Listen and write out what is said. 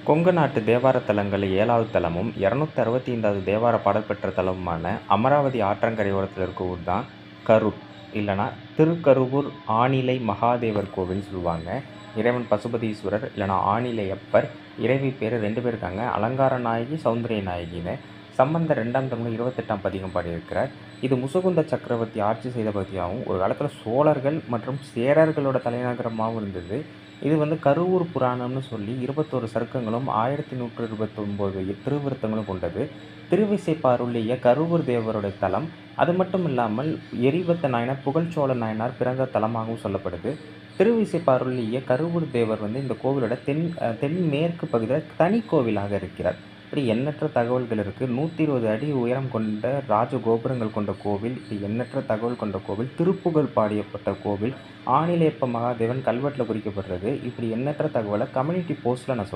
கொங்கு நாட்டு தேவார தலங்களில் 7வது தலமும் 265வது தேவார பாடல் பெற்ற தலமுமான அமராவதி ஆற்றங்கரையோரத்தில் இருக்க ஊர் தான் கரூர், இல்லைனா திருக்கருவூர் ஆணிலை மகாதேவர் கோவில்னு சொல்லுவாங்க. இறைவன் பசுபதீஸ்வரர் இல்லைனா ஆணிலையப்பர், இறைவி பேர் 2 பேர் இருக்காங்க. அலங்கார நாயகி, சௌந்தரிய நாயகின்னு. சம்பந்தர் 2ஆம் தமிழ் 28ஆம் பதிகம் பாடியிருக்கிறார். இது முசுகுந்த சக்கரவர்த்தி ஆட்சி செய்த பகுதியாகவும் ஒரு காலத்தில் சோழர்கள் மற்றும் சேரர்களோட தலைநகரமாகவும் இருந்தது. இது கருவூர் புராணம்னு சொல்லி 21 சருக்கங்களும் 1129 திருவிருத்தங்களும் கொண்டது. திருவிசைப்பா அருளிய கருவூர் தேவருடைய தலம். அது மட்டும் இல்லாமல் எரிபத்த நாயனார், புகழ்ச்சோழ நாயனார் பிறந்த தலமாகவும் சொல்லப்படுது. திருவிசைப்பா அருளிய கருவூர் தேவர் இந்த கோவிலோட தென்மேற்கு பகுதியில் தனி கோவிலாக இருக்கிறார். இப்படி எண்ணற்ற தகவல்கள் இருக்குது. 120 அடி உயரம் கொண்ட ராஜகோபுரங்கள் கொண்ட கோவில், இப்படி எண்ணற்ற தகவல் கொண்ட கோவில், திருப்புகழ் பாடியப்பட்ட கோவில், ஆணிலையப்ப மகாதேவன் கல்வெட்டில் குறிக்கப்படுறது. இப்படி எண்ணற்ற தகவலை கம்யூனிட்டி போஸ்ட்டில் நான் சொன்னேன்.